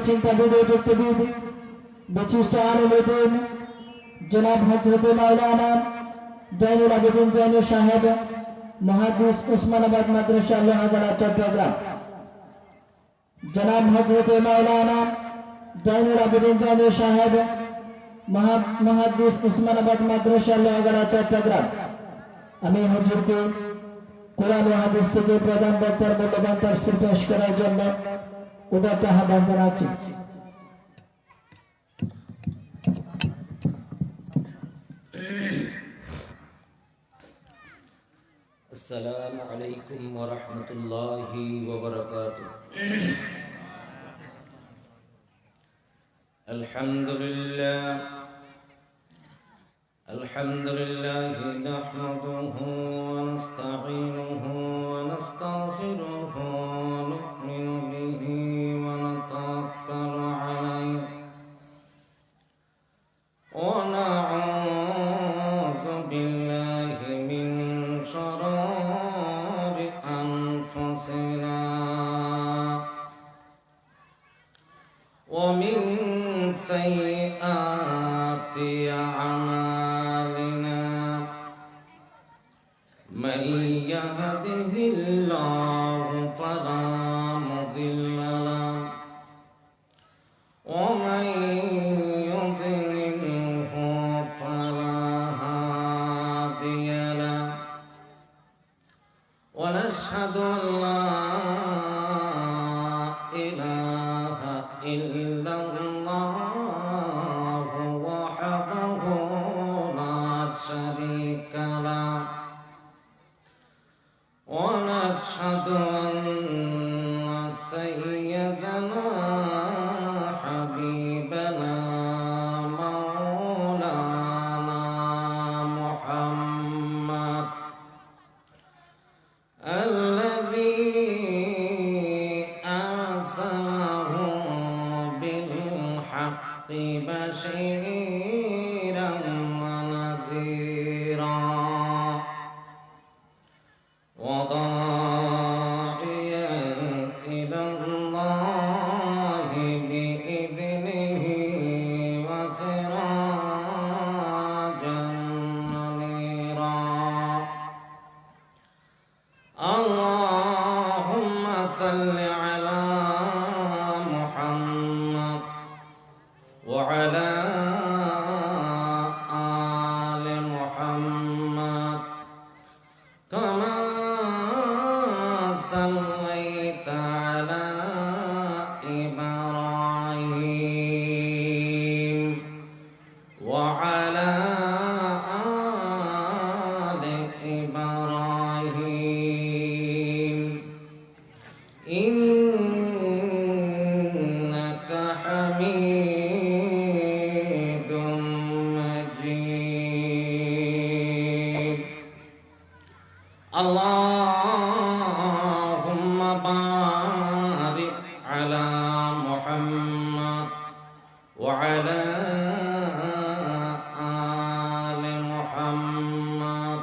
চিন্তাবিদ ব্যক্তিবিদ বিশিষ্ট আলেম জনাব হযরত মাওলানা জয়নুল আবেদিন জানি সাহেব মুহাদ্দিস উসমানাবাদ মাদ্রাসা লোহাগাড়া চট্টগ্রাম, জনাব হযরত মাওলানা জয়নুল আবেদিন জানি সাহেব মুহাদ্দিস উসমানাবাদ মাদ্রাসা লোহাগাড়া চট্টগ্রাম। আমি হুজুরকে কোরআন ও হাদিস থেকে প্রধান বক্তার মূল্যবান তাফসীর পেশ করার জন্য উদাত্ত আহ্বান জানাচ্ছি। আসসালামু আলাইকুম ওয়া রাহমাতুল্লাহি ওয়া বারাকাতুহু। আলহামদুলিল্লাহ নাহমাদুহু ওয়া নাস্তাঈনুহু ওয়া নাস্তাগফিরুহু ওয়া নু'মিনু বিহি ওয়া নাতাওয়াক্কালু আলাইহি ওয়া না'উযু বিল্লাহি মিন শুরুরি আনফুসিনা ওয়া মিন সাইয়্যাতি আ'মালিনা মান ইয়াহদিহিল্লাহু ফালা মুদিল্লা লাহু ওয়া মান ইউদ্লিলহু ফালা হাদিয়া লাহু ওয়া নাশহাদু আন লা ইলাহা ইল্লাল্লাহু ওয়াহদাহু লা শারীকা লাহু ওয়া নাশহাদু আন্না সাইয়্যিদানা হাবিবানা মাওলানা মুহাম্মদ الذي أرسله بالحق بشيرا ونذيرا وداعيا إلى الله بإذنه وسراجا منيرا اللهم صل على محمد وعلى آل محمد كما صليت على إبراهيم وعلى آل إبراهيم إنك حميد مجيد اللهم بارك على محمد وعلى آل محمد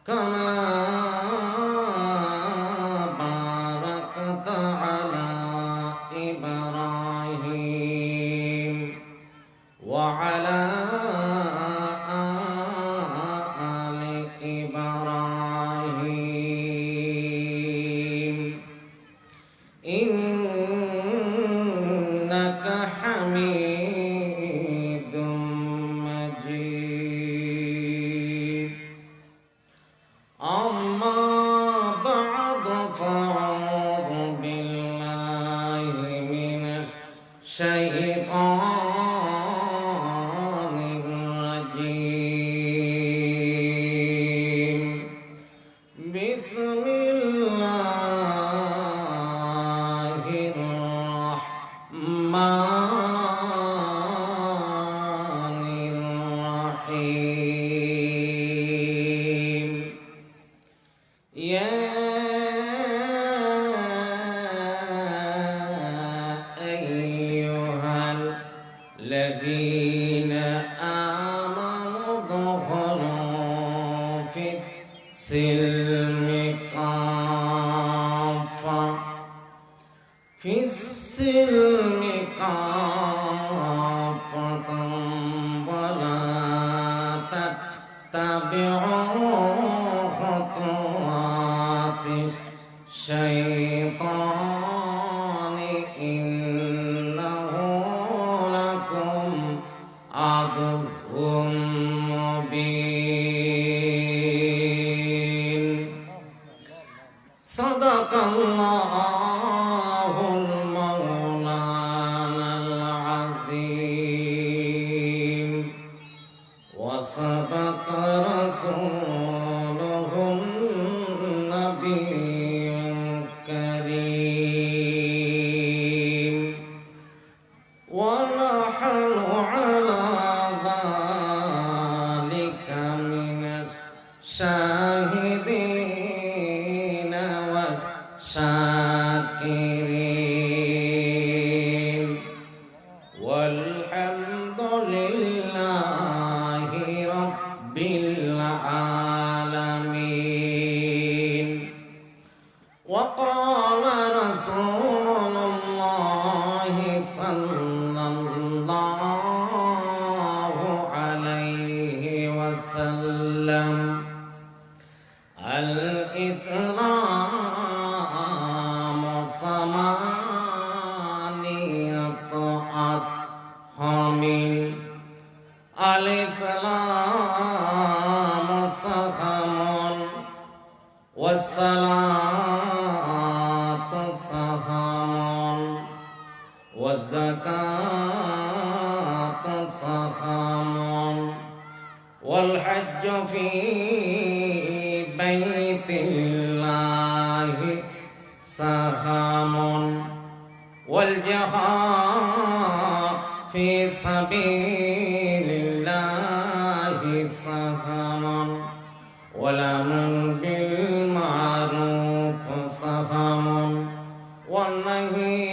كما باركت على إبراهيم وعلى آل إبراهيم إنك حميد مجيد. أما بعد فأعوذ بالله من الشيطان الرجيم. بسم الله الرحمن الرحيم. يا أيها الذين آمنوا ادخلوا في السلم كافة كافة ولا تتبعوا خطوات الشيطان إنه لكم عدو مبين صدق الله المولانا العظيم وصدق رسوله النبي الكريم ونحن على ذلك من الشاهدين والشاكرين والحمد لله رب العالمين وقال رسول الله صلى الله عليه وسلم الإسلام ثمانية أرحام الإسلام سهم والصلاة سهم والزكاة سهم والحج في بيت الله سهم والجهاد في سبيل الله سهم والأمر بالمعروف سهم والنهي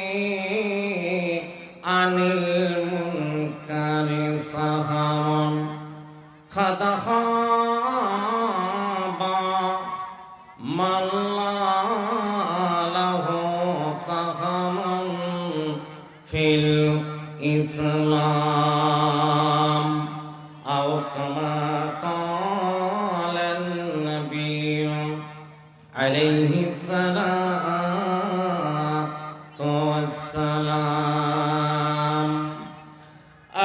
عن المنكر سهم قد خاب من لا له سهم في الإسلام أو كما قال النبي عليه الصلاة والسلام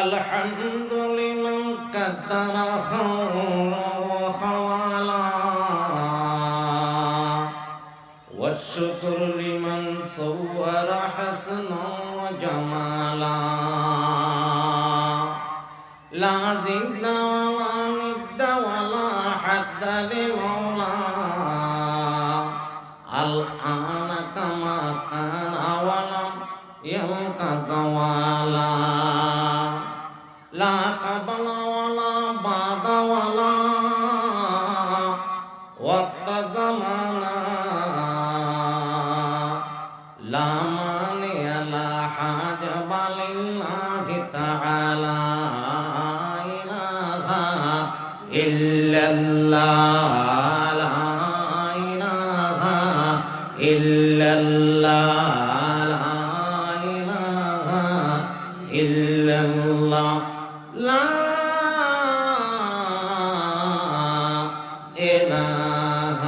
الحمد لمن قدر خيرا وخوالا والشكر لمن صور حسنا وجمالا لا ضد ولا ند ولا حد لمولى الآن كما كان ولم يلق زوالا لا قبل ولا بعد ولا وقت زمانا لا مانع لا حاجب لله تعالى إله إلا الله لا إله إلا الله لا إله إلا الله لا إله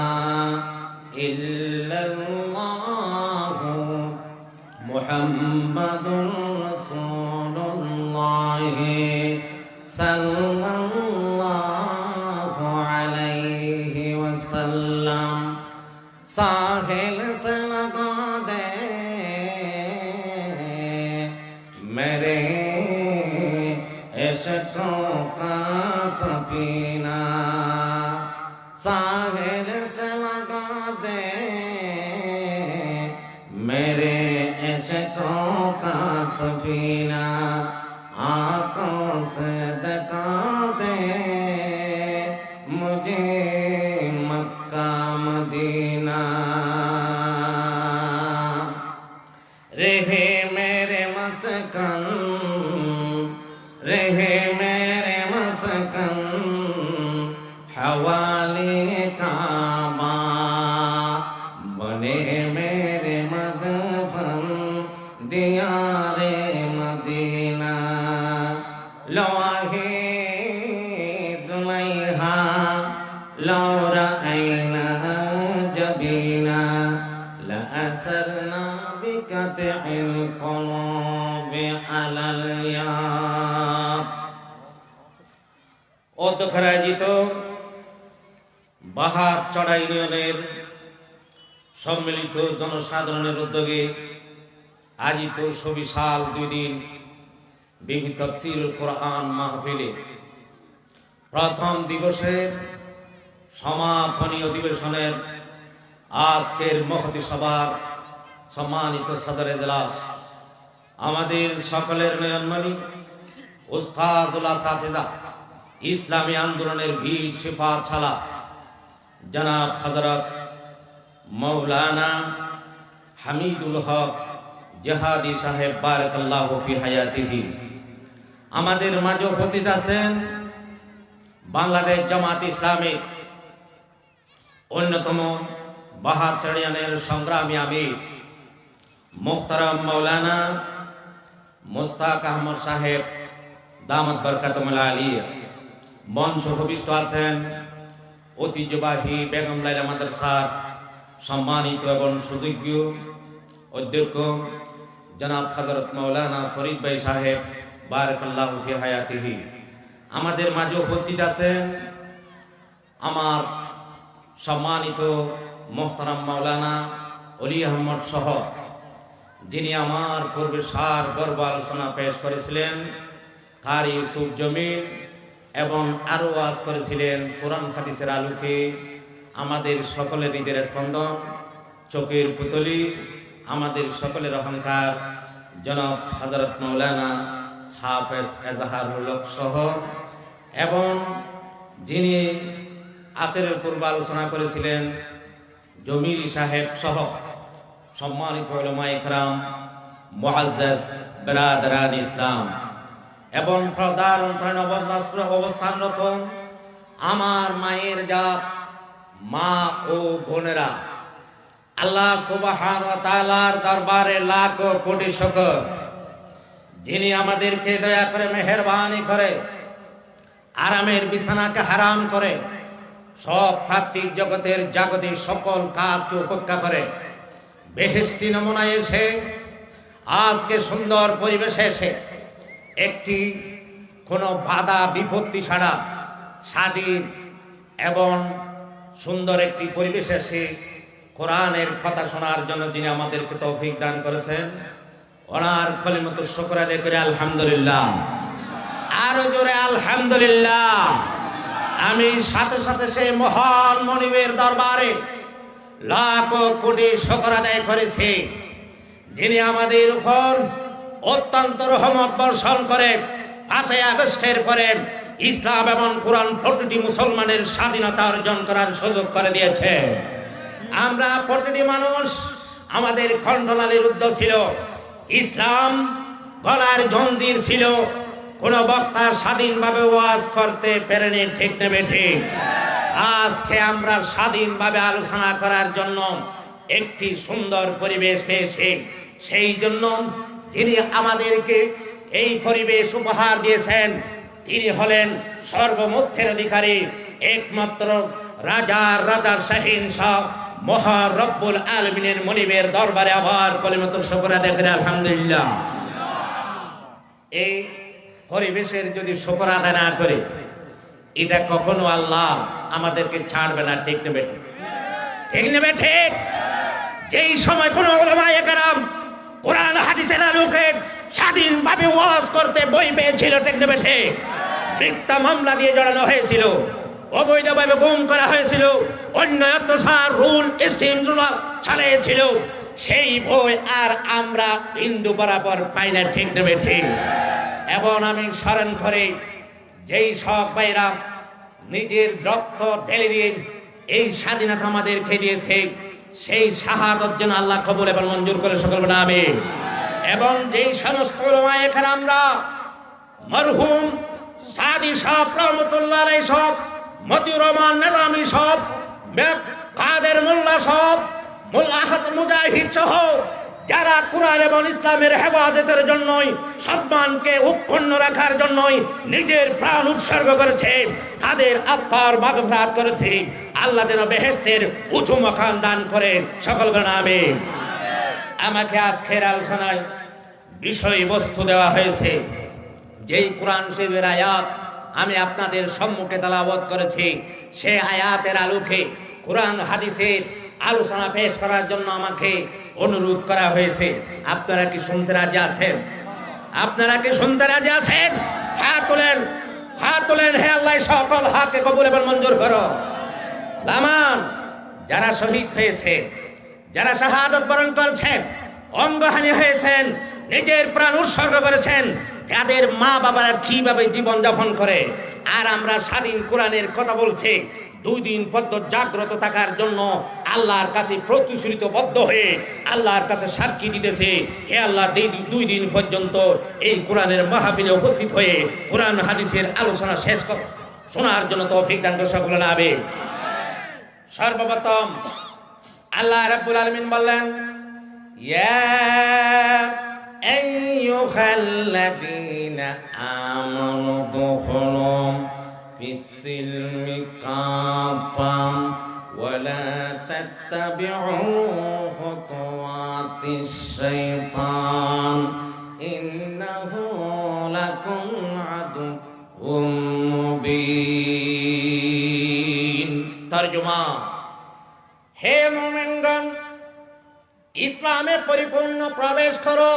إلا الله محمد رسول الله صلى الله عليه وسلم साहिल से लगा दे मेरे इश्क़ों का सफीना साहिल से लगा दे मेरे इश्क़ों का सफीना आँखों से दिखा दे मुझे मक्का मदीना रहे मेरे मस्कन रहे मेरे मस्कन हवाले काबा बने मेरे मदफन दियारे আলাল ইয়াদ। অধ্যক্ষের আয়োজিত বাহার চড়া ইউনিয়নের সম্মিলিত জনসাধারণের উদ্যোগে আয়োজিত সুবিশাল 2 দিন বিহি তাফসীরুল কোরআন মাহফিলে প্রথম দিবসের সমাপনী অধিবেশনের আজকের মহতী সভার সম্মানিত সদর এজলাস, আমাদের সকলের নয়নমণি উস্তাদুল আসাতিজা, ইসলামী আন্দোলনের বীর সিফাত সালা জনাব হযরত মাওলানা হামিদুল হক জিহাদি সাহেব বারাকাল্লাহু ফি হায়াতিহি। আমাদের মাঝে উপস্থিত আছেন বাংলাদেশ জামাত ইসলামী অন্যতম বাহাচড়িয়ানের সংগ্রামী আমির মুহতারাম মাওলানা মুস্তাক আহমদ সাহেব দামাত বরকাতুল আলিয়া। মঞ্চ উপবিষ্ট আছেন ঐতিহ্যবাহী বেগম লাইলা মাদ্রাসার সম্মানিত এবং সুযোগ্য অধ্যক্ষ জনাব হযরত মাওলানা ফরিদ ভাই সাহেব বারাকাল্লাহু ফি হায়াতিহি। আমাদের মাঝে উপস্থিত আছেন আমার সম্মানিত মুহতারাম মাওলানা অলি আহমদ সহ, যিনি আমার পূর্বে সার গর্ব আলোচনা পেশ করেছিলেন কারি ইউসুফ জমিন, এবং আরো ওয়াজ করেছিলেন কোরআন হাদিসের আলোকে আমাদের সকলের হৃদয়ের স্পন্দন, চোখের পুতলি, আমাদের সকলের অহংকার জনাব হযরত মাওলানা হাফেজ এজাহারুল হক সহ, এবং যিনি আসরের পূর্ব আলোচনা করেছিলেন জমির সাহেব সহ সম্মানিত উলামা ইকরাম, মুআজ্জাজ বিরাদরান ইসলাম, এবং প্রদার অন্তরায় অবস্থানরত আমার মায়ের জাত মা ও বোনেরা, আল্লাহ সুবহানাহু ওয়া তাআলার দরবারে লাখ কোটি শুকর, যিনি আমাদেরকে দয়া করে মেহেরবানি করে আরামের বিছানাকে হারাম করে সব প্রাকৃতিক জগতের জাগতিক সকল কাজকে উপেক্ষা করে বেহেশতি নমুনায় এসে আজকে সুন্দর পরিবেশে এসে একটি কোনো বাধা বিপত্তি ছাড়া স্বাধীন এবং সুন্দর একটি পরিবেশে এসে কোরআনের কথা শোনার জন্য যিনি আমাদেরকে তৌফিক দান করেছেন, ওনার কলিমাতুর শুকর আদায় করে আলহামদুলিল্লাহ। আরো জোরে আলহামদুলিল্লাহ। আমি সাথে সাথে সেই মহান মনিবের দরবারে লাখ কোটি শুকর আদায় করেছি, যিনি আমাদের উপর অত্যন্ত রহমত বর্ষণ করে 5ই আগস্টের পরে ইসলাম এবং কোরআন প্রতিটি মুসলমানের স্বাধীনতা অর্জন করার সুযোগ করে দিয়েছে। আমরা প্রতিটি মানুষ আমাদের কণ্ঠনালীর রুদ্ধ ছিল, ইসলাম গলার জঞ্জির ছিল, কোন বক্তা স্বাধীনভাবে ওয়াজ করতে পারেনি, ঠিক নেবে ঠিক। আজকে আমরা স্বাধীনভাবে আলোচনা করার জন্য একটি সুন্দর পরিবেশ পেয়েছি। সেই জন্য যিনি আমাদেরকে এই পরিবেশ উপহার দিয়েছেন তিনি হলেন সর্বমুখের অধিকারী, একমাত্র রাজার রাজার শাহীন শাহ মহান রব্বুল আলামিনের মনিবের দরবারে আবার কলিমাতুল শুকর আদায় করে আলহামদুলিল্লাহ। এই পরিবেশের যদি শুকর আদায় না করে এটা কখনো আল্লাহ আমাদেরকে ছাড়বে না, ঠিক নেবে ঠিক নেবে ঠিক। যেই সময় কোন উলামায়ে কেরাম কোরআন হাদিসের আলোকে স্বাধীনভাবে ওয়াজ করতে বই পেয়েছিল, ঠিক নেবে ঠিক, মিথ্যা মামলা দিয়ে জড়ানো হয়েছিল, অবৈধভাবে গুম করা হয়েছিল, অন্য অত্যাচার রুল স্টিম চালিয়েছিল, সেই বই আর আমরা হিন্দু বরাবর পাই না, ঠিক নেবে ঠিক। এবং আমি স্মরণ করে যেই সব ভাইরা নিজের রক্ত ঢেলে দিয়ে এই স্বাধীনতা আমাদেরকে দিয়েছে, সেই শাহাদত যেন আল্লাহ কবুল এবং মঞ্জুর করে সকল বলে আমিন। এবং যেই সমস্ত উলামায়ে কেরামরা মরহুম সাদি সাহেব রহমাতুল্লাহ আলাইহি সব, মতিউর রহমান নিজামী সব, কাদের মোল্লা সব, মোল্লা হাসান মুজাহিদ সহ যারা কোরআন এবং ইসলামের হেফাজতের জন্যই সম্মানকে অক্ষুণ্ণ রাখার জন্যই নিজের প্রাণ উৎসর্গ করেছে, তাদের আত্মার মাগফিরাত করেছে, আল্লাহ যেন বেহেশতের উঁচু মাকাম দান করে সকল বলেন আমিন। আমাকে আজকের আলোচনায় বিষয়বস্তু দেওয়া হয়েছে। যেই কোরআন শরীফের আয়াত আমি আপনাদের সম্মুখে তেলাওয়াত করেছি, সেই আয়াতের আলোকে কোরআন হাদিসের আলোচনা পেশ করার জন্য আমাকে অনুরোধ করা হয়েছে। আপনারা কি শুনতে রাজি আছেন? আপনারা কি শুনতে রাজি আছেন? হাত তোলেন, হাত তোলেন। হে আল্লাহ, সকল হাতকে কবুল এবং মঞ্জুর করো। লামান যারা শহীদ হয়েছে, যারা শাহাদাত বরণ করেছেন, অঙ্গহানি হয়েছেন, নিজের প্রাণ উৎসর্গ করেছেন, তাদের মা বাবারা কিভাবে জীবন যাপন করে, আর আমরা স্বাধীন কোরআনের কথা বলছি, 2 দিন পর্যন্ত জাগ্রত থাকার জন্য আল্লাহর কাছে প্রতিশ্রুতিবদ্ধ হয়ে আল্লাহর কাছে সাক্ষী দিতেছে। হে আল্লাহ, 2 দিন পর্যন্ত এই কোরআনের মাহফিলে উপস্থিত হয়ে কোরআন হাদিসের আলোচনা শেষ শোনার জন্য তৌফিক দান করে সকলে আবে। সর্বপ্রথম আল্লাহ রাব্বুল আলামিন বললেন, ইয়া আইয়ুহাল্লাযীনা আমানু দুখুলু ফিস-সিলমি কাফা ওয়া লা তাত্তাবিউ খুতুওয়াতিশ শাইতান ইন্নাহু লাকুম আদুউম মুবিন। তরজমা, হে মুমিনগণ, ইসলামে পরিপূর্ণ প্রবেশ করো,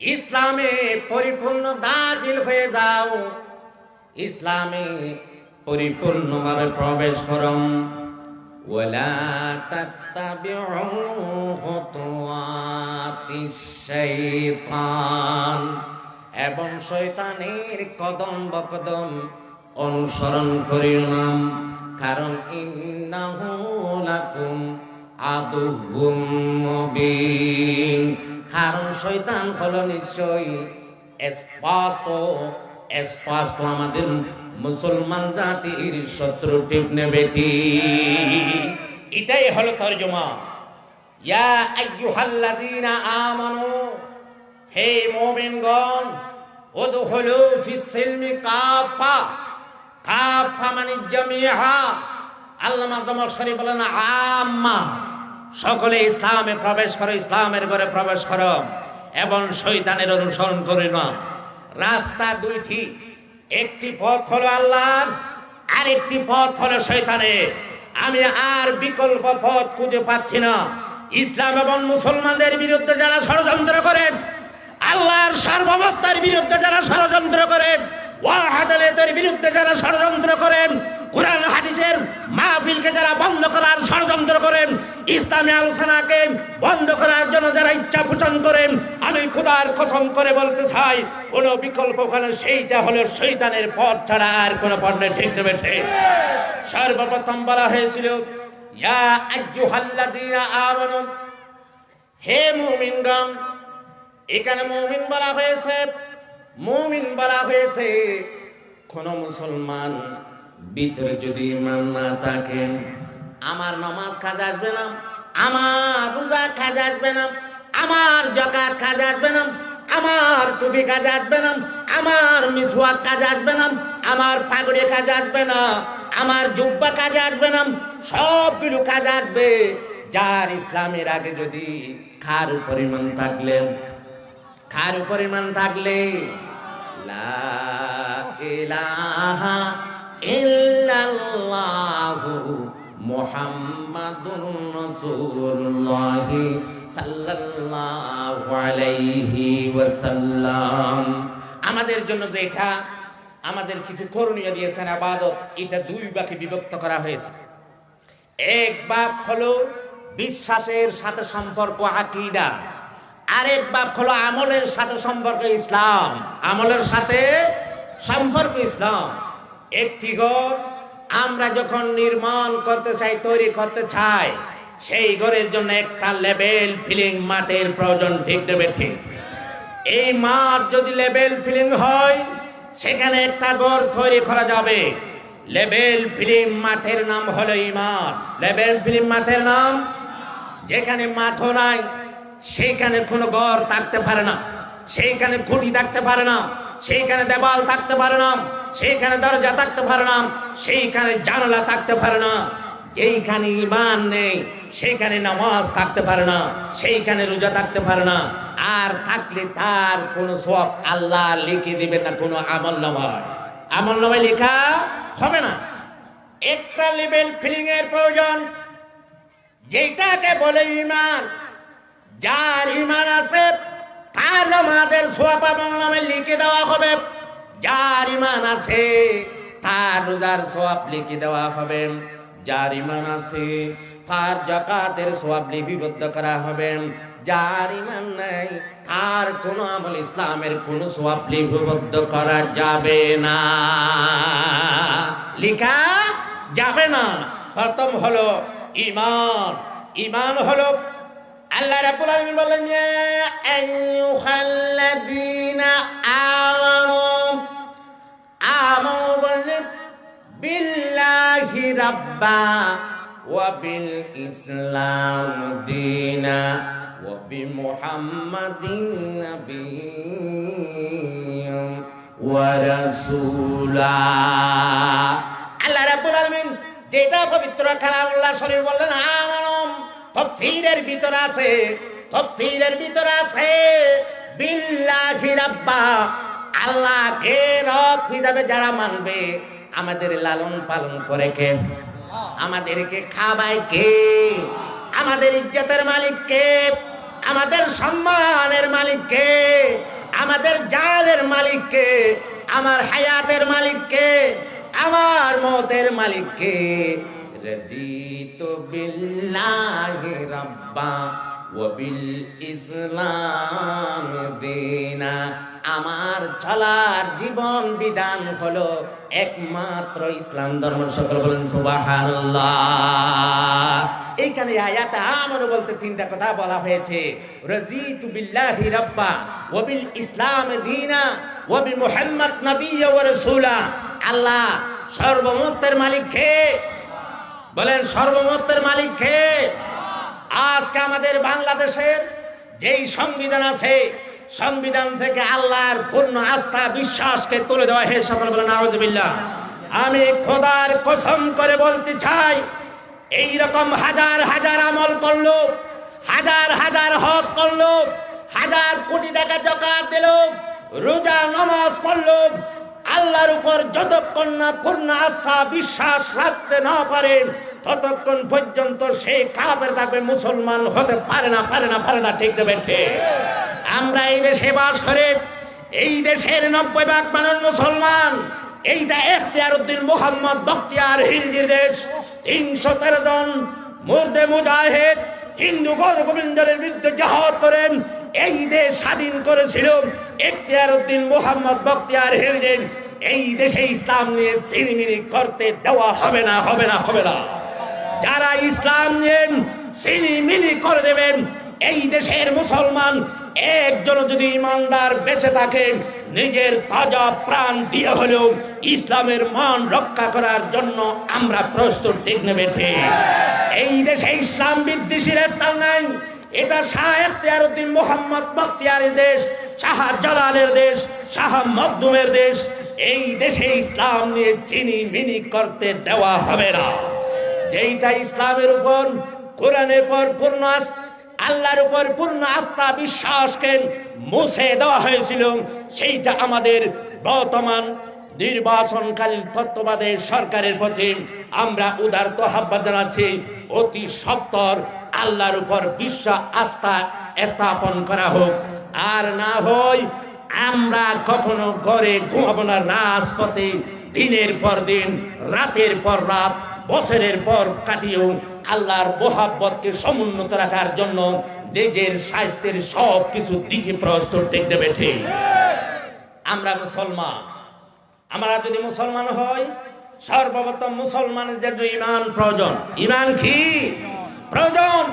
ইসলামে পরিপূর্ণ দাখিল হয়ে যাও, ইসলামে পরিপূর্ণভাবে প্রবেশ করো। ওয়ালা তাত্তাবিউ খুতুওয়াতিশ শাইতান, এবং শয়তানের কদম বকদম অনুসরণ করিও না, কারণ ইন্নাহু লাকুম আদুউম মুবিন, কারণ শয়তান হলো নিশ্চয়ই স্পষ্ট আমাদের মুসলমান জাতির শত্রু। ঠিক নেবে? এটাই হলো তরজমা। ইয়া আইয়ুহাল্লাযীনা আমানু, হে মুমিনগণ, উদখুলু ফিস-সিলমি কাফা। কাফা মানে জামিআ। আল্লামা জামাখশরী বলেন আম্মা, সকলে ইসলামে প্রবেশ করো, ইসলামের ঘরে প্রবেশ করো, এবং শয়তানের অনুসরণ করো না। রাস্তা 2টি, একটি পথ হলো আল্লাহর, আর একটি পথ হলো শয়তানের। আমি আর বিকল্প পথ খুঁজে পাচ্ছি না। ইসলাম এবং মুসলমানদের বিরুদ্ধে যারা ষড়যন্ত্র করেন, আল্লাহর সার্বভৌমত্বের বিরুদ্ধে যারা ষড়যন্ত্র করেন, ওয়াহাদাতের বিরুদ্ধে যারা ষড়যন্ত্র করেন, কোরআন হাদিসের মাহফিলকে যারা বন্ধ করার ষড়যন্ত্র করেন, ইসলামী আলোচনাকে বন্ধ করার জন্য যারা ইচ্ছা পোষণ করেন, আমি খোদার কসম করে বলতে চাই, কোন বিকল্প হলে সেইটা হলো শয়তানের পথ ছাড়া আর কোন পথ নেই। ঠিক নেবে? ঠিক। সর্বপ্রথম বলা হয়েছিল, ইয়া আইয়ুহাল্লাযীনা আমানু, হে মুমিনগণ। এখানে মুমিন বলা হয়েছে, মুমিন বলা হয়েছে। কোন মুসলমান ভিতরে যদি ঈমান না থাকে, আমার নামাজ কাজে আসবে না, আমার রোজা কাজে আসবে না, আমার যাকাত কাজে আসবে না, আমার টুপি কাজে আসবে না, আমার মিসওয়াক কাজে আসবে না, আমার পাগড়ি কাজে আসবে না, আমার জুব্বা কাজে আসবে না, সবগুলো কাজে আসবে যার ইসলামের আগে যদি খারু পরিমাণ থাকলে লা ইলাহা ইল্লাল্লাহু মুহাম্মাদুর রাসূলুল্লাহ সাল্লাল্লাহু আলাইহি ওয়াসাল্লাম। আমাদের জন্য যেটা আমাদের কিছু করণীয় দিয়েছেন ইবাদত, এটা 2 ভাগে বিভক্ত করা হয়েছে। এক ভাগ হলো বিশ্বাসের সাথে সম্পর্ক আকীদা, আরেক ভাগ হলো আমলের সাথে সম্পর্ক ইসলাম। আমলের সাথে সম্পর্ক ইসলাম। একটি ঘর আমরা যখন নির্মাণ করতে চাই, তৈরি করতে চাই, সেই ঘরের জন্য একটা লেভেল ফিলিং মাটির প্রয়োজন। ঠিক নেবে? ঠিক। এই মাঠ যদি লেভেল ফিলিং হয়, সেখানে একটা ঘর তৈরি করা যাবে। লেভেল ফিলিং মাঠের নাম হলো ঈমান। লেভেল ফিলিং মাঠের নাম। যেখানে মাঠও নাই, সেইখানে কোনো ঘর থাকতে পারে না, সেইখানে খুঁটি থাকতে পারে না, সেইখানে দেওয়াল থাকতে পারে না, সেইখানে দরজা থাকতে পারে না, সেইখানে জানালা থাকতে পারে না। যেইখানে ঈমান নেই, সেইখানে নামাজ থাকতে পারে না, সেইখানে রোজা থাকতে পারে না। আর থাকলে তার কোনো সওয়াব আল্লাহ লিখে দিবেন না কোনো আমলনামায় লেখা হবে না। একটা লেভেল ফিলিং এর প্রয়োজন, যেটাকে বলে ঈমান। যার ঈমান আছে তার নামাজের সওয়াব আমলনামায় লিখে দেওয়া হবে। যার ঈমান আছে তার রোজার সওয়াব লিখে দেওয়া হবে। যার ঈমান আছে তার যাকাতের সওয়াব লিপিবদ্ধ করা হবে। যার ঈমান নাই তার কোন আমল ইসলামের কোন সওয়াব লিপিবদ্ধ করা যাবে না, লেখা যাবে না। প্রথম হলো ঈমান। ঈমান হলো আল্লাহ রাব্বুল আলামিন বলেন, ইয়া আইয়ুহাল্লাযীনা আমানু বলেন বিল্লাহি রাব্বা ওয়া বিল ইসলাম দীনা ওয়া বিমুহাম্মাদিন নাবিয়্যান ওয়া রাসূলা। আল্লাহ রাব্বুল আলামিন যেটা পবিত্র কালামুল্লাহ শরীফ বললেন আমানু, তাফসীরের ভিতরে আছে বিল্লাহি রাব্বা, আল্লাহকে রব হিসাবে যারা মানবে। আমাদের লালন পালন করে কে? আমাদেরকে খাওয়ায় কে? আমাদের ইজ্জতের মালিক কে? আমাদের সম্মানের মালিক কে? আমাদের জানের মালিক কে? আমার হায়াতের মালিক কে? আমার মওতের মালিক কে? রাজিতু বিল্লাহি রাব্বা ওয়া বিল ইসলাম দীনা। আমার চলার জীবন বিধান হলো একমাত্র ইসলাম ধর্ম। সকল বলেন সুবহানাল্লাহ। এইখানে আয়াতে আমানু বলতে তিনটা কথা বলা হয়েছে। রাজিতু বিল্লাহি রাব্বা ওয়া বিল ইসলাম দীনা ওয়া বি মুহাম্মদ নাবিয়্যা ওয়া রাসূলা। আল্লাহ সর্বমতের মালিক কে? বলেন সর্বমতের মালিক কে? আজকে আমাদের বাংলাদেশের যেই সংবিধান আছে, সংবিধান থেকে আল্লাহর পূর্ণ আস্থা বিশ্বাসকে তুলে দেওয়া হয়েছে। সকল বলেন নাউযুবিল্লাহ। আমি খোদার কসম করে বলতে চাই, এই রকম হাজার হাজার আমল করলো, হাজার হাজার হজ করলো, হাজার কোটি টাকা যাকাত দিল, রোজা নামাজ পড়লো, আল্লাহর উপর যতক্ষণ না পূর্ণ আস্থা বিশ্বাস রাখতে না পারেন ততক্ষণ পর্যন্ত সে কাফের থাকবে, মুসলমান হতে পারে না। ঠিক না বেঠে? আমরা এই দেশে বাস করে, এই দেশের 90% মানুষ মুসলমান। এইটা ইখতিয়ার উদ্দিন মোহাম্মদ বখতিয়ার খিলজির দেশ। 313 জন মুর্দে মুজাহিদ হিন্দু গৌরগোবিন্দের বিরুদ্ধে জিহাদ করেন এই দেশ স্বাধীন করেছিল ইখতিয়ার উদ্দিন মোহাম্মদ বখতিয়ার খিলজি। এই দেশে ইসলাম নিয়ে সিনিমিনি করতে দেওয়া হবে না। যারা ইসলাম নিয়ে সিনিমিনি করে দেবেন, এই দেশের মুসলমান একজন যদি ইমানদার বেঁচে থাকেন, নিজের তাজা প্রাণ দিয়ে হলেও ইসলামের মান রক্ষা করার জন্য আমরা প্রস্তুত। ঠিক নেবে? এই দেশে ইসলাম বিদ্বেষীর স্থান নাই। এটা শাহ ইখতিয়ার উদ্দিন মোহাম্মদ বখতিয়ারের দেশ, শাহ জালালের দেশ, শাহ মখদুমের দেশ। এই দেশে ইসলাম নিয়ে চিনিমিনি করতে দেওয়া হবে না। যেইটা ইসলামের উপর, কোরআনের উপর পূর্ণ আল্লাহর উপর পূর্ণ আস্থা বিশ্বাসকে মুছে দেওয়া হয়েছিল, সেইটা আমাদের বর্তমান নির্বাচনকালীন তত্ত্বাবধায়ক সরকারের প্রতি আমরা উদারত আহ্বান জানাচ্ছি, অতি সত্বর আল্লাহর উপর বিশ্বাস আস্থা স্থাপন করা হোক। আর না হয় আমরা কখনো ঘরে ঘুমাবো না, রাজপথে দিনের পর দিন, রাতের পর রাত, বছরের পর কাটিয়েও আল্লাহর মোহাব্বতকে সমুন্নত রাখার জন্য নিজের স্বাস্থ্যের সব কিছু দিকে প্রস্তুত। ঠিক না বেঠে? আমরা মুসলমান। আমরা যদি মুসলমান হই, সর্বপ্রথম মুসলমানের জন্য ঈমান প্রয়োজন। ঈমান কি প্রয়োজন?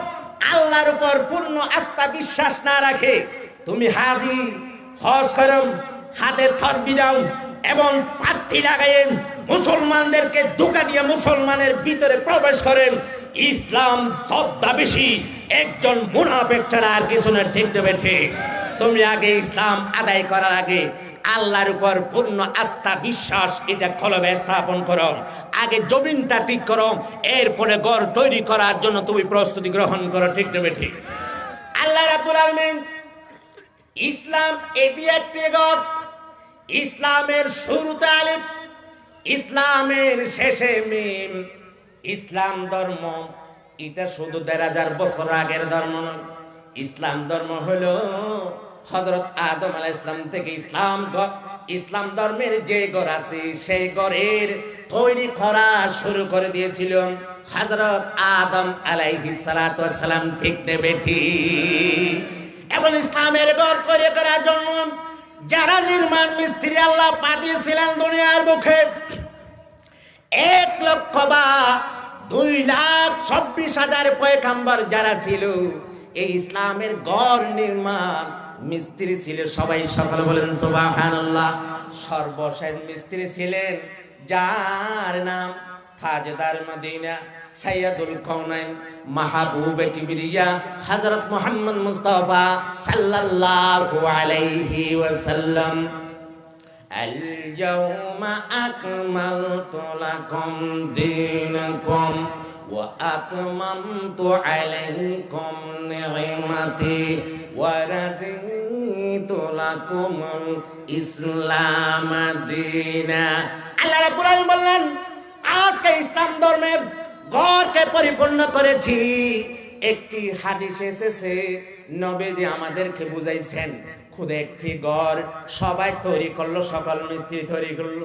আল্লাহর উপর পূর্ণ আস্থা বিশ্বাস না রাখে তুমি হাজি হজ করম, হাতে তসবিহ দাও এবং পাত্তি লাগায়েন, মুসলমানদেরকে ধোঁকা দিয়ে মুসলমানের ভিতরে প্রবেশ করেন, ইসলাম ছদ্মবেশী একজন মুনাফিক ছাড়া আর কিছু না। ঠিক না বেঠে? তুমি আগে ইসলাম আদায় করার আগে আল্লাহর উপর পূর্ণ আস্থা বিশ্বাস এটা কলবে স্থাপন করো। আগে জমিনটা ঠিক করো, এরপরে ঘর তৈরি করার জন্য তুমি প্রস্তুতি গ্রহণ করো। ঠিক না বেঠে? আল্লাহ রাব্বুল আলামিন ইসলাম এটি একটি গড়। ইসলামের শুরুতে আলিফ, ইসলামের শেষে মিম। ইসলাম ধর্ম এটা শুধু ১,৫০০ বছর আগের ধর্ম নয়। ইসলাম ধর্ম হলো হযরত আদম আলাইহিস সালাম থেকে ইসলাম ধর্মের যে গড় আছে সেই গড়ের তৈরি করা শুরু করে দিয়েছিল হযরত আদম আলাইহিস সালাতু ওয়াস সালাম, ঠিক নেবে ঠিক। এবং ইসলামের গড় তৈরি করার জন্য যারা নির্মাণ মিস্ত্রি আল্লাহ পাঠিয়েছিলেন দুনিয়ার বুকে, ১,২,২,২৬,০০০ পয়গম্বর যারা ছিল, এই ইসলামের গড় নির্মাণ মিস্ত্রি ছিল সবাই। সকলে বলেন সুবহানাল্লাহ। সর্বশেষ মিস্ত্রি ছিলেন যার নাম তাজদার মদিনা, সাইয়্যিদুল কাউনাইন, মাহবুবে কিবরিয়া হযরত মুহাম্মদ মুস্তাফা সাল্লাল্লাহু আলাইহি ওয়াসাল্লাম। আল-ইয়াওমা আকমালতু লাকুম দীনাকুম ওয়া আতমামতু আলাইকুম নি'মাতি ওয়া রাদিতু লাকুমুল ইসলাম দীনা। আল্লাহ রাব্বুল আলামিন বললেন, আজকে ইসলাম ধর্মের গড়কে পরিপূর্ণ করেছি। একটি হাদিস এসেছে, নবীজি আমাদেরকে বুঝাইছেন, খুদ একটি গড় সবাই তৈরি করলো, সকল মিস্ত্রি তৈরি করলো।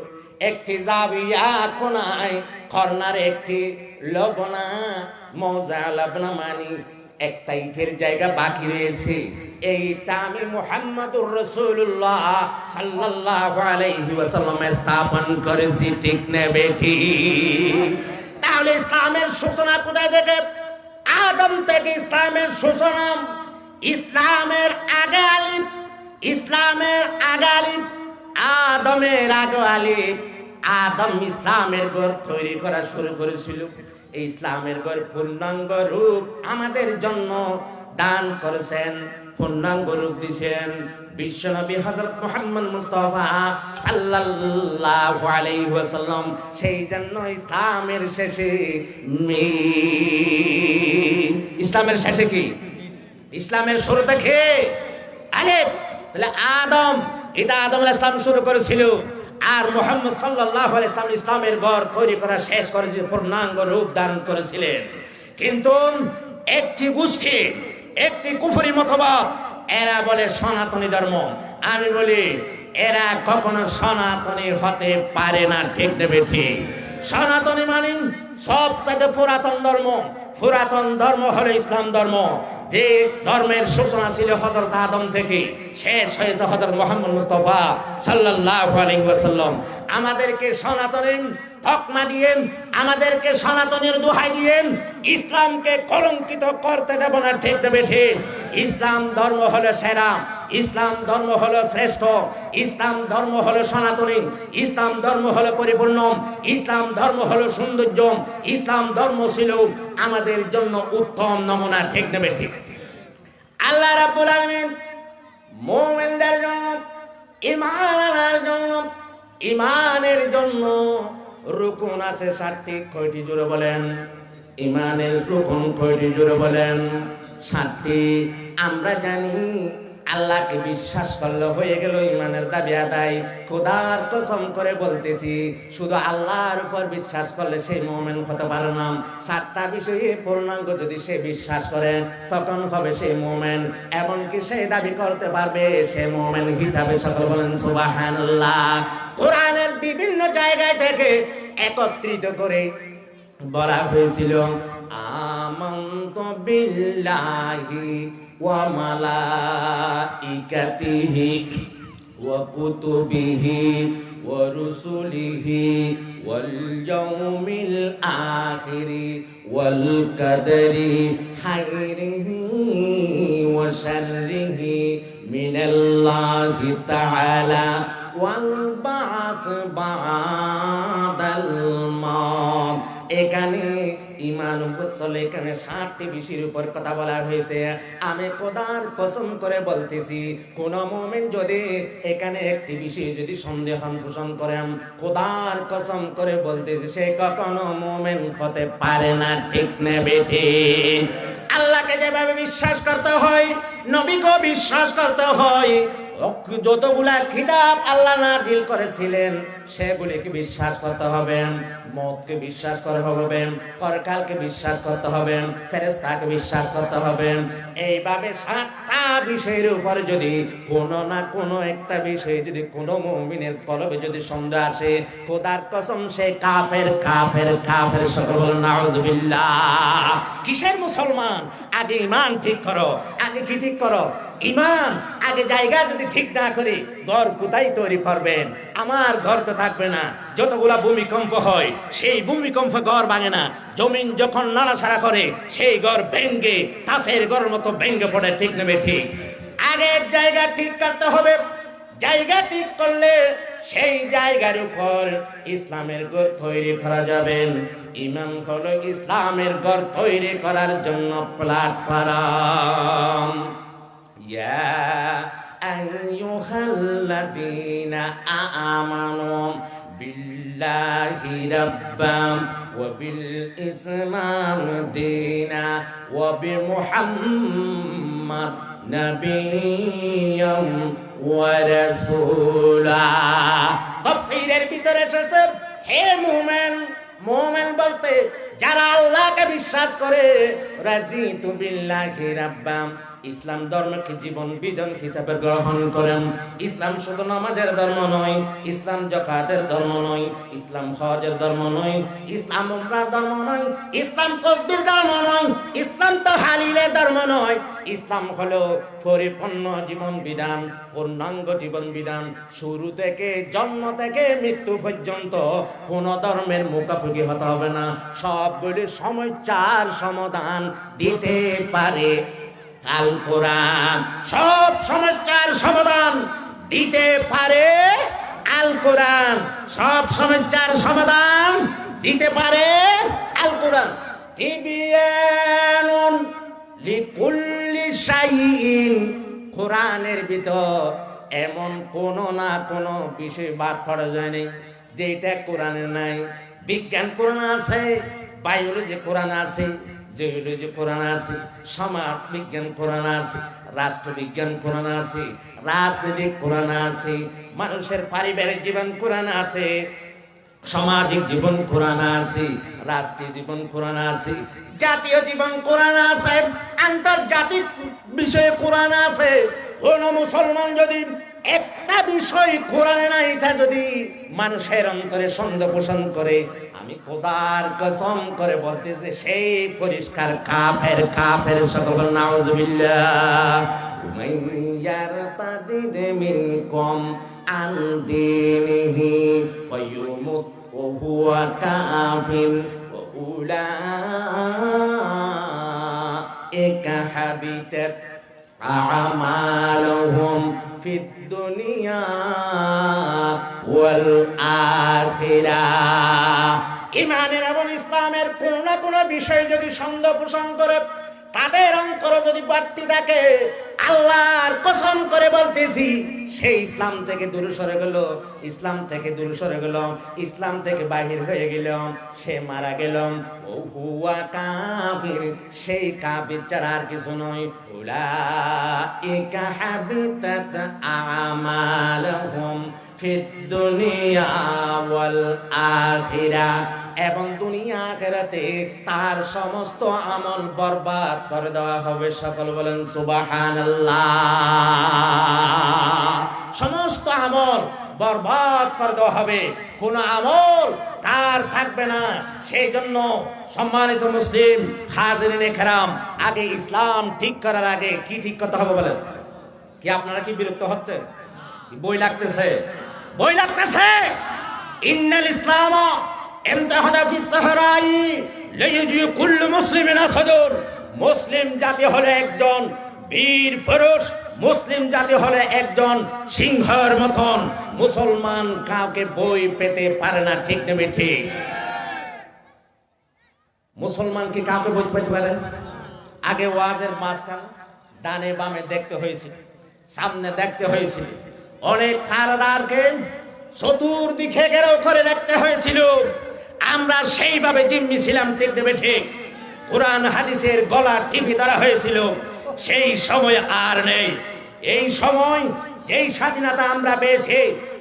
একটি জাবিয়া কোনায় কর্নার একটি লবণা মৌজা লবণা মানি একটা ইটের জায়গা বাকি রয়েছে। এইটা আমি মুহাম্মদুর রাসূলুল্লাহ সাল্লাল্লাহু আলাইহি ওয়াসাল্লাম স্থাপন করেছি, ঠিক নেবে ঠিক। তাহলে ইসলামের সূচনা কোথায় থেকে? আদম থেকে ইসলামের সূচনা। ইসলামের আগে আলিফ, ইসলামের আগে আলিফ, আদমের আগে আলিফ। আদম ইসলামের গড় তৈরি করা শুরু করেছিল। এই ইসলামের গড় পূর্ণাঙ্গ রূপ আমাদের জন্য দান করেছেন, পূর্ণাঙ্গ রূপ দিয়েছেন বিশ্বনবী হযরত মুহাম্মদ মুস্তাফা সাল্লাল্লাহু আলাইহি ওয়াসাল্লাম। সেই জন্য ইসলামের শেষে মিম। ইসলামের শেষে কি? ইসলামের শুরুতে কি? আলিফ। তাহলে আদম, এটা আদম আলাইহিস সালাম শুরু করেছিল, আর মুহাম্মদ সাল্লাল্লাহু আলাইহি ওয়াসাল্লাম ইসলামের গড় তৈরি করা শেষ করে যে পূর্ণাঙ্গ রূপ ধারণ করেছিলেন। কিন্তু একটি গোষ্ঠী, একটি কুফরি মতবাদ, এরা বলে সনাতনী ধর্ম। আমি বলি এরা কখনো সনাতনী হতে পারে না, ঠিক নেবে ঠিক। সনাতনী মানে সবচেয়ে পুরাতন ধর্ম। পুরাতন ধর্ম হলো ইসলাম ধর্ম, যে ধর্মের সূচনা ছিল হযরত আদম থেকে, শেষ হয়েছে হযরত মুহাম্মদ মুস্তাফা সাল্লাল্লাহু আলাইহি ওয়াসাল্লাম। আমাদেরকে সনাতনী তকমা দিয়েন, আমাদেরকে সনাতনের দোহাই দিয়েন, ইসলামকে কলঙ্কিত করতে দেব না, ঠিক দেবে ঠিক। ইসলাম ধর্ম হলো সেরা, ইসলাম ধর্ম হলো শ্রেষ্ঠ, ইসলাম ধর্ম হলো সনাতনী, ইসলাম ধর্ম হলো পরিপূর্ণ, ইসলাম ধর্ম হলো সৌন্দর্য, ইসলাম ধর্ম ছিল আমাদের জন্য উত্তম নমুনা, ঠিক নেবে ঠিক। আল্লাহ রাব্বুল আলামিন মুমিনদের জন্য, ঈমান আনার জন্য, ঈমানের জন্য রুকুন আছে 7টি। কয়টি জোরে বলেন? ঈমানের রুকুন কয়টি জোরে বলেন? 7টি। আমরা জানি আল্লাহকে বিশ্বাস করলে হয়ে গেল ঈমানের দাবি আদায়। খোদার কসম করে বলতেছি, শুধু আল্লাহর উপর বিশ্বাস করলে সেই মুমিন হতে পারে না। 7টা বিষয়ে পূর্ণাঙ্গ যদি সে বিশ্বাস করে, তখন হবে সেই মুমিন। এমনকি সে দাবি করতে পারবে সে মুমিন হিসাবে। সকল বলেন সুবহানাল্লাহ। কোরআনের বিভিন্ন জায়গায় থেকে একত্রিত করে বলা হয়েছিল, আমানতু বিল্লাহি ওয়া মালাইকাতিহি ওয়া কুতুবিহি ওয়া রুসুলিহি ওয়াল ইয়াউমিল আখিরি ওয়াল কদরি খাইরিহি ওয়া শাররিহি মিনাল্লাহি তাআলা ওয়াল বা'স বা'দাল মাউত। এখানে ঈমান উপসলে এখানে 7টি বিষয়ের উপর কথা বলা হয়েছে। আমি খোদার কসম করে বলতেছি, কোন মুমিন যদি এখানে একটি বিষয়ে যদি সন্দেহ পোষণ করেন, খোদার কসম করে বলতেছি সে কখনো মুমিন হতে পারে না, ঠিক নেবে ঠিক। আল্লাহকে যেভাবে বিশ্বাস করতে হয় নবীকে বিশ্বাস করতে হয়, যতগুলা কিতাব আল্লাহ নাজিল করেছিলেন সেগুলিকে বিশ্বাস করতে হবে, মতকে বিশ্বাস করতে হবে, পরকালকে বিশ্বাস করতে হবে, ফেরেশতাকে বিশ্বাস করতে হবে। এইভাবে 7টা বিষয়ের উপর যদি কোনো না কোনো একটা বিষয়ে যদি কোনো মুমিনের কলবে যদি সন্দেহ আসে, খোদার কসম সে কাফের কাফের কাফের। সকল বলেন নাউযুবিল্লাহ। কিসের মুসলমান? আগে ঈমান ঠিক করো। আগে কি ঠিক করো? ঈমান। আগে জায়গা যদি ঠিক না করি ঘর কোথায় তৈরি করবেন? আমার ঘর তো থাকবে না। যতগুলা ভূমিকম্প হয় সেই ভূমিকম্প ঘর ভাঙে না, জমিন যখন নাড়াছাড়া করে সেই ঘর ভেঙ্গে তাসের ঘরের মতো ভেঙ্গে পড়ে। ঠিক নেবে ঠিক? আগে জায়গা ঠিক করতে হবে। জায়গা ঠিক করলে সেই জায়গার উপর ইসলামের ঘর তৈরি করা যাবে। ঈমান হলো ইসলামের ঘর তৈরি করার জন্য প্ল্যাটফর্ম। ইয়া আইয়ুহাল্লাযীনা আমানু বিল্লাহি রাব্বান ওয়া বিল ইসলাম দীনা ওয়া বিমুহাম্মাদ নাবিয়্যাম ওয়া রাসূলা। তাফসীরের ভিতরে এসেছে, হে মুমিন, মুমিন বলতে যারা আল্লাহকে বিশ্বাস করে, রাজিতু বিল্লাহি রাব্বান, ইসলাম ধর্মকে জীবন বিধান হিসাবে গ্রহণ করেন। ইসলাম শুধু নামাজের ধর্ম নয়, ইসলাম যাকাতের ধর্ম নয়, ইসলাম হজের ধর্ম নয়, ইসলাম উমরার ধর্ম নয়, ইসলাম তাকবীর ধর্ম নয়, ইসলাম তাহলিলের ধর্ম নয়। ইসলাম হলো পরিপূর্ণ জীবন বিধান, পূর্ণাঙ্গ জীবন বিধান। শুরু থেকে জন্ম থেকে মৃত্যু পর্যন্ত কোন ধর্মের মুখাপেক্ষি হতে হবে না। সবগুলি সমস্যার সমাধান দিতে পারে আল কোরআন। সব সমস্যার সমাধান দিতে পারে আল কোরআন। সব সমস্যার সমাধান দিতে পারে আল কোরআন। তিবিয়ানুন লিকুল্লি শাইইন। কোরআনের ভিতর এমন কোন না কোন বিষয় বাদ পড়া যায়নি যেটা কোরআনে নাই। বিজ্ঞান কোরআন আছে, বায়োলজি কোরআন আছে, জিওলজি কোরআন আছে, সমাজ বিজ্ঞান কোরআন আছে, রাষ্ট্রবিজ্ঞান কোরআন আছে, রাজনৈতিক কোরআন আছে, মানুষের পারিবারিক জীবন কোরআন আছে, সামাজিক জীবন কোরআন আছে, রাষ্ট্রীয় জীবন কোরআন আছে, জাতীয় জীবন কোরআন আছে, আন্তর্জাতিক বিষয়ে কোরআন আছে। কোন মুসলমান যদি একটা বিষয় কোরআনে না, এটা যদি মানুষের অন্তরে সন্দেহ পোষণ করে, আমি খোদার কসম করে বলতেছি সেই পরিষ্কার কাফের কাফের। সকল নাউযুবিল্লাহ। মাইয়ারতাদিদ মিনকুম আন দীনিহি ফায়ুমুত ওয়া হুয়া কাফির ওয়া উলাইকা হাবিতাত আমালুহুম ফিদ দুনিয়া ওয়াল আখিরাহ। ঈমানের এবং ইসলামের কোন না কোন বিষয় যদি সন্দেহ পোষণ করে, তাদের অন্তর যদি বাড়তি থাকে, আল্লাহর কসম করে বলতেছি সেই ইসলাম থেকে দূরে সরে গেল, ইসলাম থেকে দূরে সরে গেল, ইসলাম থেকে বাহির হয়ে গেল, সে মারা গেল। ও হুয়া কাফির, সেই কাফির ছাড়া আর কিছু নয়। উলাইকা হাবিতাত আমালুহুম ফিদ দুনিয়া ওয়াল আখিরাহ। এবং দুনিয়া আখিরাতে তার সমস্ত আমল বরবাদ করে দেওয়া হবে। সকল বলেন সুবহানাল্লাহ। সমস্ত আমল বরবাদ করে দেওয়া হবে, কোন আমল তার থাকবে না। সেই জন্য সম্মানিত মুসলিম হাজিরিনে কেরাম, আগে ইসলাম ঠিক করার আগে কি ঠিক করতে হবে বলেন? কি আপনারা কি বিরক্ত হচ্ছেন? বই লাগতেছে? বই লাগতেছে। ইন্নাল ইসলাম ইমতাহাদা ফিস সাহরাই লাইজি কুল্লু মুসলিমিন আসাদুর। মুসলিম জাতি হলো একজন বীর পুরুষ, মুসলিম জাতি হলো একজন সিংহের মতন। মুসলমান কাউকে বই পেতে পারে না। ঠিক নেবে ঠিক? মুসলমান কি কাউকে বই পেতে পারে? আগে ওয়াজের মাঝখানে ডানে বামে দেখতে হয়েছিল, সামনে দেখতে হয়েছিল, অনেক কারদারকে চতুর্দিকে ঘেরাও করে রাখতে হয়েছিল। আমরা সেইভাবে জিম্মি ছিলাম। ঠিক দেবে ঠিক? কোরআন হাদিসের গলা টিপি ধরা হয়েছিল। সেই সময় আর নেই। এই সময় যেই স্বাধীনতা আমরা পেয়েছি,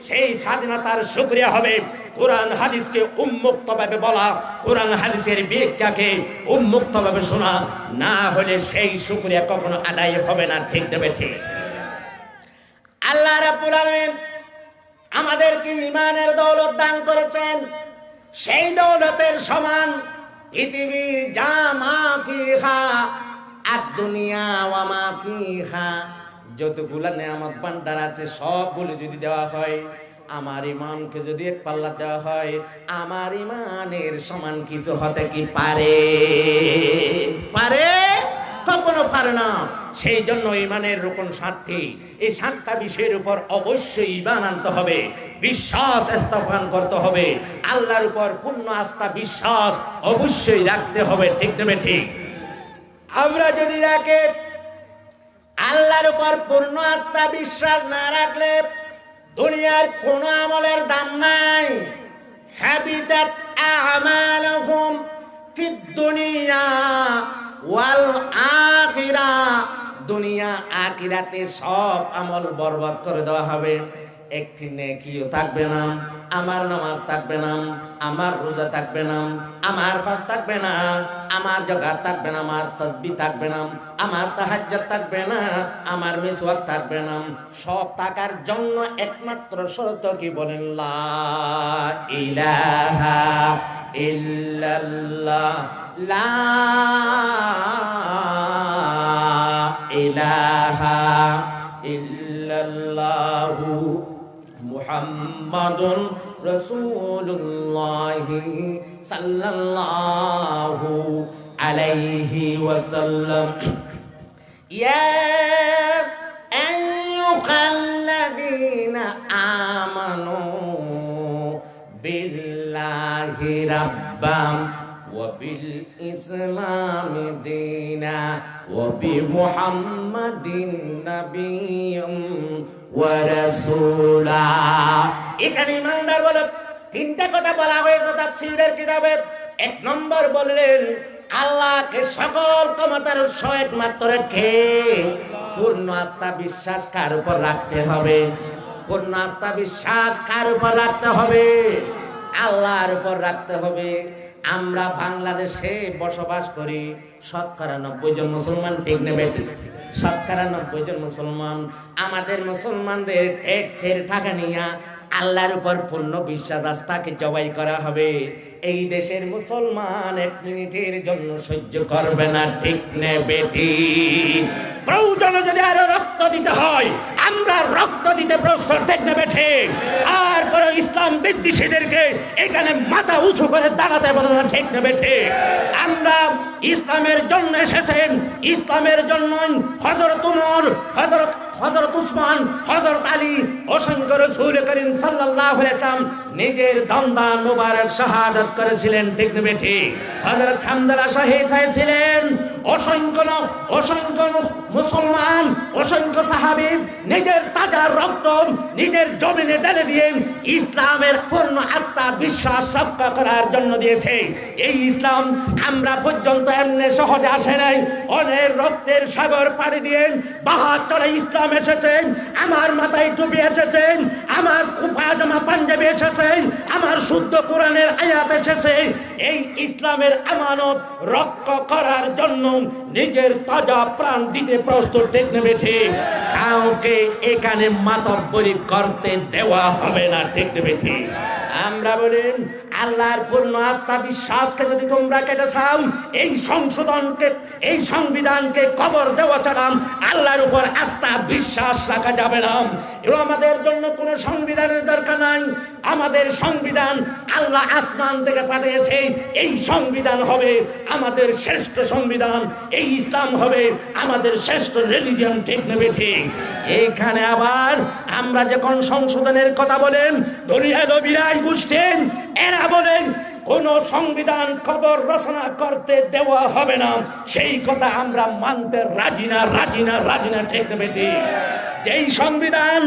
সেই স্বাধীনতার শুকরিয়া হবে কোরআন হাদিসকে উন্মুক্তভাবে বলা, কোরআন হাদিসের ব্যাখ্যাকে উন্মুক্তভাবে শোনা, না হলে সেই শুকরিয়া কখনো আদায় হবে না। ঠিক না ঠিক? আল্লাহ রাব্বুল আলামিন আমাদেরকে ঈমানের দৌলত দান করেছেন। সেই দৌলতের সমান পৃথিবীর যা মা ফিহা আর দুনিয়া ওয়া মা ফিহা, যতগুলা নেয়ামত ভান্ডার আছে সবগুলো যদি দেওয়া হয়, আমার ইমানকে যদি এক পাল্লা দেওয়া হয়, আমার ইমানের সমান কিছু হতে কি পারে? পারে? কখনো পারে না। সেই জন্য ইমানের রুকন 7টি। এই 7টা বিষয়ের উপর অবশ্যই ঈমান আনতে হবে, বিশ্বাস স্থাপন করতে হবে, আল্লাহর উপর পূর্ণ আস্থা বিশ্বাস অবশ্যই রাখতে হবে। ঠিক না ঠিক? আমরা যদি রাখে আল্লাহর উপর পূর্ণ আস্থা বিশ্বাস না রাখলে দুনিয়ার কোন আমলের দাম নাই। হাবিতাত আমালুকুম ফিদ দুনিয়া ওয়াল আখিরা, দুনিয়া আখিরাতে সব আমল বরবাদ করে দেওয়া হবে। একটি নেকিও থাকবে না, আমার নামাজ থাকবে না, আমার রোজা থাকবে না, আমার ফাজ থাকবে না, আমার যাকাত থাকবে না, আমার তাসবিহ থাকবে না, আমার তাহাজ্জুদ থাকবে না, আমার মিসওয়াক থাকবে না। সব টাকার জন্য একমাত্র শর্ত কি বলেন? লা ইলাহা ইল্লাল্লাহ, লা ইলাহা ইল্লাল্লাহু মুহাম্মাদুর রাসূলুল্লাহ সাল্লাল্লাহু আলাইহি ওয়াসাল্লাম। ইয়া আইয়ুহাল্লাযীনা আমানু বিল্লাহি রাব্বান ওয়া বিল ইসলামি দীনা ওয়া বিমুহাম্মাদিন নাবিয়্যুন ওয়া রাসূলা। এখানে ইমানদার বলে 3টা কথা বলা হয়েছে তাফসীরের কিতাবে। 1 নম্বর বললেন আল্লাহকে সকল ক্ষমতার উৎস একমাত্র কে? পূর্ণ আস্থা বিশ্বাস কার উপর রাখতে হবে? পূর্ণ আস্থা বিশ্বাস কার উপর রাখতে হবে? আল্লাহর উপর রাখতে হবে। আমরা বাংলাদেশে বসবাস করি, শতকরা 90 জন মুসলমান। ঠিক নেবে? শতকরা 90 জন মুসলমান। আমাদের মুসলমানদের ট্যাক্সের টাকা নিয়ে আল্লাহর উপর পূর্ণ বিশ্বাস আস্থাকে জবাই করা হবে। এই দেশের মুসলমান 1 মিনিটের জন্য সহ্য করবে না। ঠিক নেবে? প্রয়োজনে যদি আরো রক্ত দিতে হয় আমরা রক্ত দিতে প্রস্তুত। ঠিক নেবে? ঠিক? তারপরে ইসলাম বিদ্বেষীদেরকে এখানে মাথা উঁচু করে দাঁড়াতে বলে না। ঠিক নেবে? ঠিক? আমরা ইসলামের জন্য এসেছেন, ইসলামের জন্য হযরত ওমর, হযরত উসমান, হযরত আলী, অসংখ্য রাসূল করিম সাল্লাল্লাহু আলাইহি ওয়াসাল্লাম নিজের দন্দান মুবারক শাহাদাত করেছিলেন। ঠিক নেবে? ঠিক? হযরত হামজালা শহীদ হয়েছিলেন। অসংখ্য মুসলমান, অসংখ্য সাহাবী নিজের তাজা রক্ত নিজের জমিনে ঢেলে দিয়ে ইসলামের পূর্ণ আত্মা বিশ্বাস রক্ষা করার জন্য দিয়েছে। এই ইসলাম আমরা পর্যন্ত এমনি সহজে আসে নাই। অনেক রক্তের সাগর পাড়ি দিয়ে বাহাত্তরে ইসলাম এসেছেন। আমার মাথায় টুপি এসেছেন, আমার পায়জামা পাঞ্জাবি এসেছেন, আমার শুদ্ধ কোরআনের আয়াত এসেছে। এই ইসলামের আমানত রক্ষা করার জন্য নিজের তাজা প্রাণ দিতে প্রস্তুত। ঠিক নেবে? ঠিক? কাউকে এখানে মাতব্বরি করতে দেওয়া হবে না। ঠিক নেবে? ঠিক? আমরা বলি আল্লাহর পূর্ণ আস্থা বিশ্বাসকে যদি তোমরা কেটে চাও, এই সংশোধনকে, এই সংবিধানকে কবর দেওয়া ছাড়া আল্লাহর উপর আস্থা বিশ্বাস রাখা যাবে না। এবং আমাদের জন্য কোনো সংবিধানের দরকার নাই। আমাদের সংবিধান আল্লাহ আসমান থেকে পাঠিয়েছে। এই সংবিধান হবে আমাদের শ্রেষ্ঠ সংবিধান। এই ইসলাম হবে আমাদের শ্রেষ্ঠ রিলিজিয়ন। ঠিক নেবে? ঠিক? এইখানে আবার আমরা যখন সংশোধনের কথা বলেন, দুনিয়ার বিরাজ গোষ্ঠী এরা বলেন কোন সংবিধান খবর রচনা করতে দেওয়া হবে না। সেই কথা আমরা মানতে রাজি না। ঠিক নেবে? ঠিক? যেই সংবিধান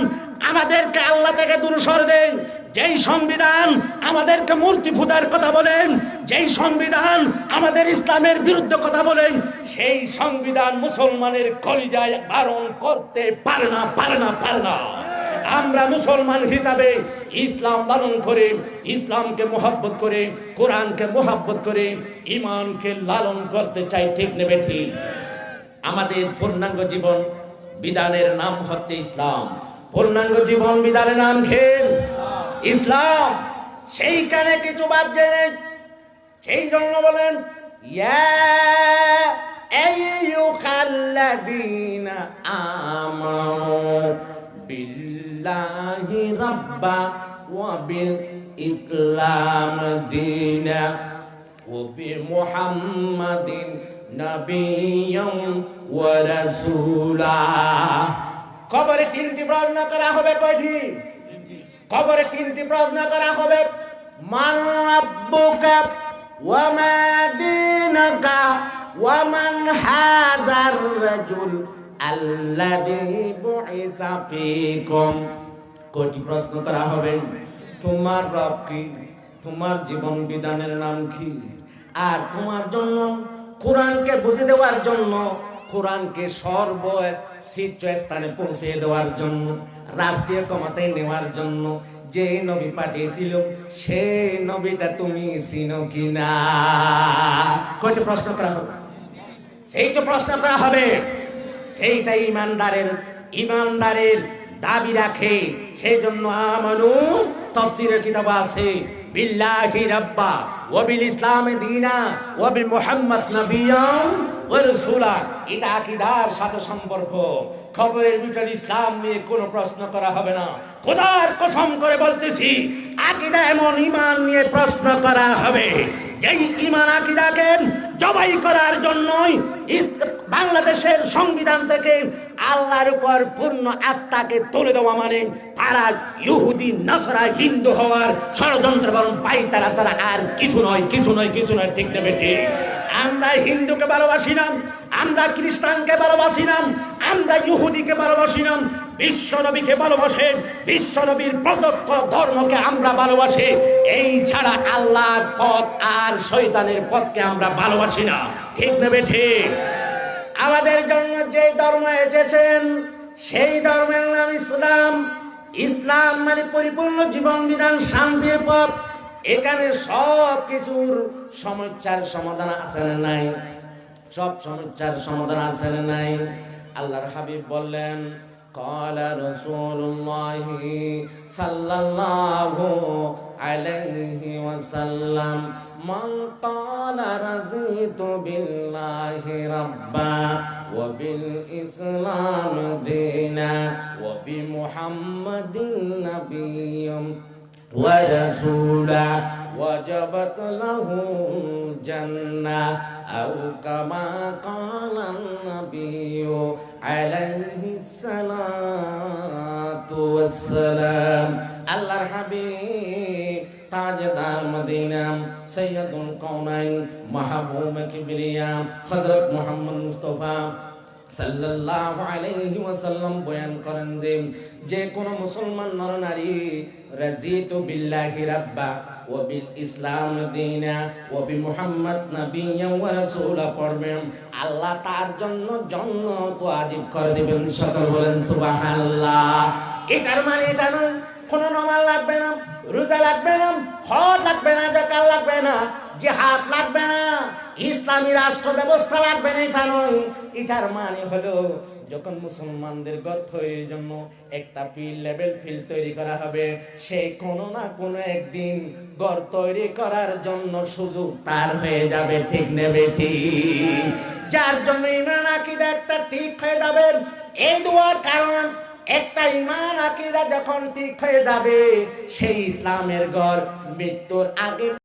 আমাদেরকে আল্লাহ থেকে দূরে সরে দেয়, যেই সংবিধান আমাদেরকে মূর্তি পূজার কথা বলেন, যেই সংবিধান আমাদের ইসলামের বিরুদ্ধে কথা বলেন, সেই সংবিধান মুসলমানের কলিজায় বারণ করতে পারে না, পারে না, পারে না। আমরা মুসলমান হিসাবে ইসলাম লালন করে, ইসলামকে মোহাব্বত করে, কোরআনকে মোহাব্বত করে, ইমানকে লালন করতে চাই, ঠিক নেবে ঠিক। আমাদের পূর্ণাঙ্গ জীবন বিধানের নাম হচ্ছে ইসলাম। পূর্ণাঙ্গ জীবন বিধানের নাম খেল ইসলাম। সেইখানে কিছু বাদ জেনে, সেই জন্য বলেন ইয়া আইয়ুহাল্লাযীনা আমানু বিল্লাহি রাব্বা ওয়া বিল ইসলাম দীনা ওয়া বি মুহাম্মাদিন নাবিয়্যান ওয়া রাসূলা। কবরে তিনটি প্রশ্ন করা হবে, কয়টি? কবরে তিনটি প্রশ্ন করা হবে, মান রাব্বুকা ওয়া মা দীনুকা ওয়া মান হাযার রাজুল আল্লাযী বুইসা ফীকুম। কয়টি প্রশ্ন করা হবে? তোমার রব কি, তোমার জীবন বিধানের নাম কি, আর তোমার জন্য কোরআনকে বুঝে দেওয়ার জন্য, কোরআনকে শীর্ষস্থানে পৌঁছে দেওয়ার জন্য, রাষ্ট্রীয় ক্ষমতায় নেওয়ার জন্য যে নবী পাঠিয়েছিল, সেই নবীটা তুমি চিনো কিনা? কয়টি প্রশ্ন করা হবে? সেইটা প্রশ্ন করা হবে। সেইটা ইমানদারের দাবি রাখে। সেই জন্য আমানু তাফসীরের কিতাব আছে, বিল্লাহি রাব্বা ওয়া বিল ইসলামে দীনা ওয়া বি মুহাম্মদ নাবিয়্যান ওয়া রাসূলা। এটা আকীদার সাথে সম্পর্ক। খবরের ভিতর ইসলাম নিয়ে কোনো প্রশ্ন করা হবে না। খোদার কসম করে বলতেছি, আকীদা এমন ঈমান নিয়ে প্রশ্ন করা হবে, যেই ঈমান আকীদাকে জবাই করার জন্যই বাংলাদেশের সংবিধান থেকে আল্লাহর উপর পূর্ণ আস্থাকে তুলে দেওয়া মানে তারা ইহুদি, নাসারা, হিন্দু হওয়ার ষড়যন্ত্র বরং পাইতারা ছাড়া আর কিছু নয়, কিছু নয়, কিছু নয়, ঠিক নেবে ঠিক। আমরা হিন্দুকে ভালোবাসি না, আমরা খ্রিস্টানকে ভালোবাসি না, আমরা ইহুদিকে ভালোবাসি না, বিশ্ব নবীকে ভালোবাসে, বিশ্ব নবীর প্রদত্ত ধর্মকে আমরা ভালোবাসি। এই ছাড়া আল্লাহর পথ আর শয়তানের পথকে আমরা ভালোবাসি না, ঠিক নেবে ঠিক। আমাদের জন্য যে ধর্ম এসেছেন সেই ধর্মের নাম ইসলাম। ইসলাম মানে পরিপূর্ণ জীবন বিধান, শান্তির পথ। এখানে সব কিছুর সমস্যার সমাধান আছে না নাই? সব সমস্যার সমাধান আছে না নাই? আল্লাহর হাবিব বললেন, ক্বালা রাসূলুল্লাহি সাল্লাল্লাহু আলাইহি ওয়াসাল্লাম, মান ক্বালা রাযীতু বিল্লাহি রাব্বা ওয়া বিল ইসলাম দীনা ওয়া বি মুহাম্মাদিন নাবিয়্যান ওয়া রাসূলা ওয়াজাবাত লাহু জান্নাহ আও কামা ক্বালান নাবিয়্যু আলাইহিস সালাতু ওয়াস সালাম। আল্লাহর হাবিব তাজদার মদিনা সৈয়দুল কওনাইন মাহবুব কিবরিয়া হযরত মুহাম্মদ মুস্তাফা সাল্লাল্লাহু আলাইহি ওয়াসাল্লাম বয়ান করেন যে কোন মুসলমান নরনারী রাযীতু বিল্লাহি রাব্বা ওয়া বিল ইসলাম দীনা ওয়া বি মুহাম্মদ নাবিয়্যান ওয়া রাসূলা পড়বেন, আল্লাহ তার জন্য জান্নাত ওয়াজিব করে দিবেন। সকল বলেন সুবহানাল্লাহ। এটার মানে এটা নয় কোনো নামাজ লাগবে না, রোজা লাগবে না, হজ লাগবে না, যাকাত লাগবে না, জিহাদ লাগবে না, ইসলামী রাষ্ট্র ব্যবস্থা লাগবে না, এটা নয়। এটার মানে হলো যখন মুসলমানদের ঘর তৈরির জন্য একটা লেভেল ফিল্ড তৈরি করা হবে, সে কোনো না কোনো একদিন ঘর তৈরি করার জন্য সুযোগ তার হয়ে যাবে, ঠিক নেবে ঠিক। যার জন্য ঈমান আকীদা একটা ঠিক হয়ে যাবে, এই দুয়ার কারণ একটা ঈমান আকীদা যখন ঠিক হয়ে যাবে, সেই ইসলামের ঘর মৃত্যুর আগে